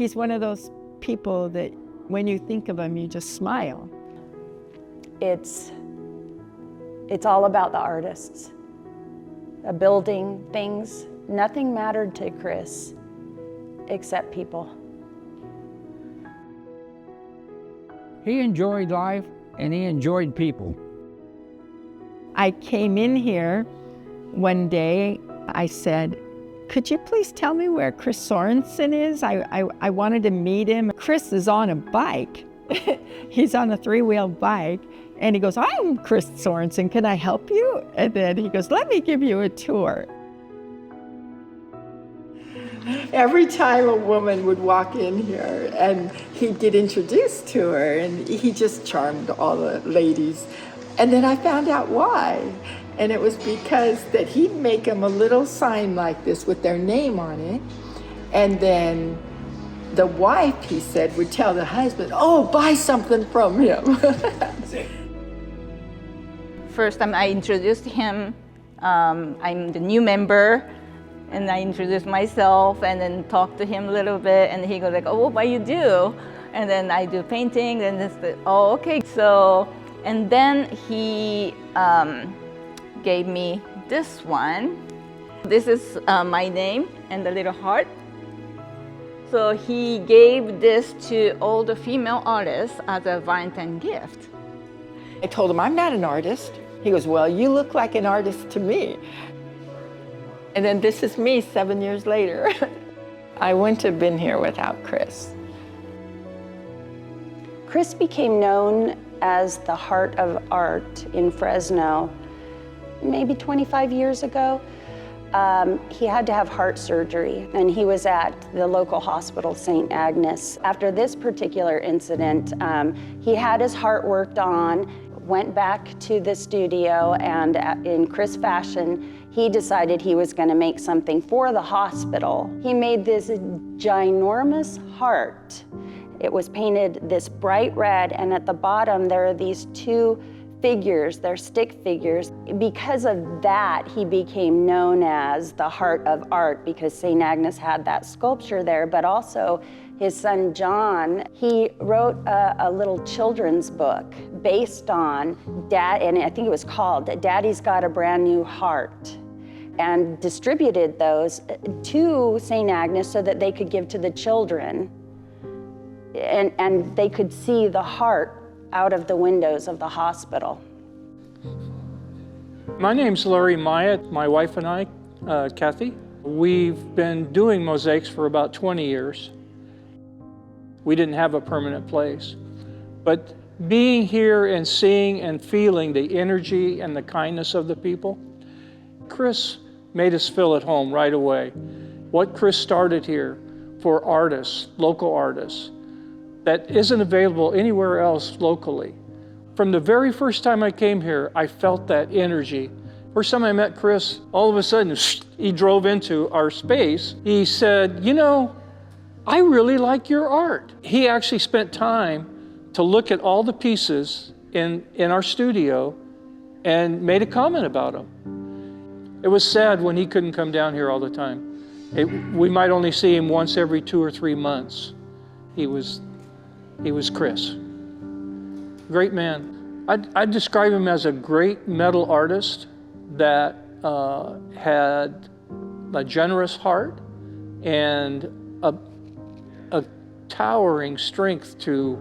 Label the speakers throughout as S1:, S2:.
S1: He's one of those people that when you think of him, you just smile.
S2: It's all about the artists. Building things, nothing mattered to Chris except people.
S3: He enjoyed life and he enjoyed people.
S1: I came in here one day, I said, could you please tell me where Chris Sorensen is? I wanted to meet him. Chris is on a bike. He's on a 3-wheel bike. And he goes, I'm Chris Sorensen, can I help you? And then he goes, let me give you a tour. Every time a woman would walk in here and he'd get introduced to her, and he just charmed all the ladies. And then I found out why. And it was because that he'd make them a little sign like this with their name on it. And then the wife, he said, would tell the husband, oh, buy something from him.
S4: First time I introduced him, I'm the new member, and I introduced myself and then talked to him a little bit, and he goes like, oh, what do you do? And then I do painting, and it's the, oh, okay. So, and then he gave me this one. This is my name and the little heart. So he gave this to all the female artists as a Valentine gift.
S1: I told him, I'm not an artist. He goes, well, you look like an artist to me. And then this is me 7 years later. I wouldn't have been here without Chris.
S2: Chris became known as the heart of art in Fresno maybe 25 years ago. He had to have heart surgery, and he was at the local hospital, St. Agnes. After this particular incident, he had his heart worked on, went back to the studio, and in Chris fashion, he decided he was going to make something for the hospital. He made this ginormous heart. It was painted this bright red, and at the bottom there are these two figures, they're stick figures. Because of that, he became known as the heart of art, because St. Agnes had that sculpture there, but also his son John, he wrote a little children's book based on Dad, and I think it was called Daddy's Got a Brand New Heart, and distributed those to St. Agnes so that they could give to the children, and they could see the heart out of the windows of the hospital.
S5: My name's Larry Myatt. My wife and I, Kathy, we've been doing mosaics for about 20 years. We didn't have a permanent place. But being here and seeing and feeling the energy and the kindness of the people, Chris made us feel at home right away. What Chris started here for artists, local artists, that isn't available anywhere else locally. From the very first time I came here, I felt that energy. First time I met Chris, all of a sudden, he drove into our space. He said, you know, I really like your art. He actually spent time to look at all the pieces in our studio and made a comment about them. It was sad when he couldn't come down here all the time. We might only see him once every 2 or 3 months. He was Chris. Great man. I'd describe him as a great metal artist that had a generous heart and a towering strength to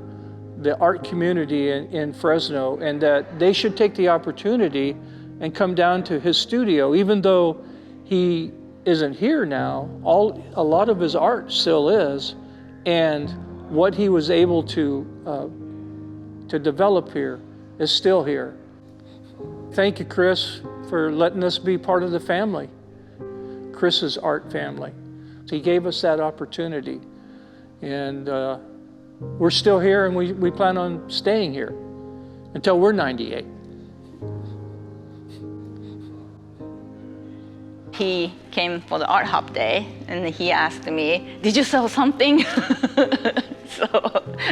S5: the art community in Fresno, and that they should take the opportunity and come down to his studio. Even though he isn't here now, a lot of his art still is, and what he was able to develop here is still here. Thank you, Chris, for letting us be part of the family, Chris's art family. He gave us that opportunity, and we're still here, and we plan on staying here until we're 98.
S4: He came for the art hop day, and he asked me, did you sell something? So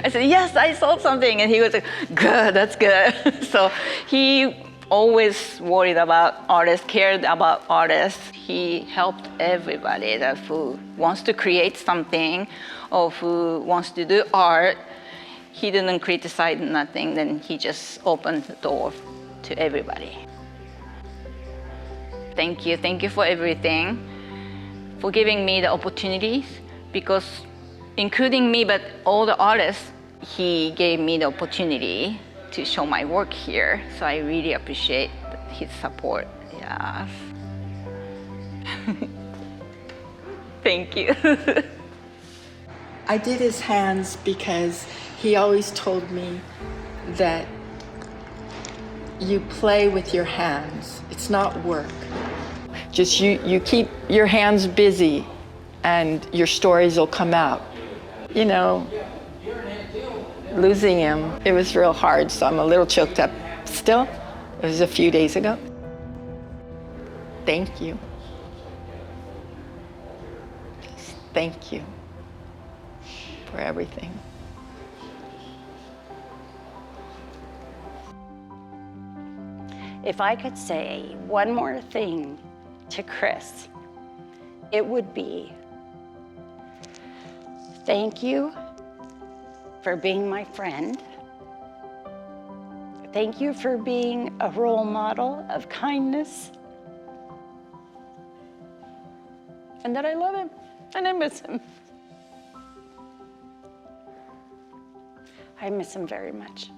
S4: I said, yes, I sold something. And he was like, good, that's good. So he always worried about artists, cared about artists. He helped everybody that who wants to create something or who wants to do art. He didn't criticize nothing, then he just opened the door to everybody. Thank you for everything, for giving me the opportunities, because including me, but all the artists, he gave me the opportunity to show my work here. So I really appreciate his support. Yes. Thank you.
S1: I did his hands because he always told me that you play with your hands. It's not work. Just you keep your hands busy and your stories will come out. You know, losing him, it was real hard, so I'm a little choked up still. It was a few days ago. Thank you. Thank you for everything.
S2: If I could say one more thing to Chris, it would be, thank you for being my friend. Thank you for being a role model of kindness. And that I love him and I miss him. I miss him very much.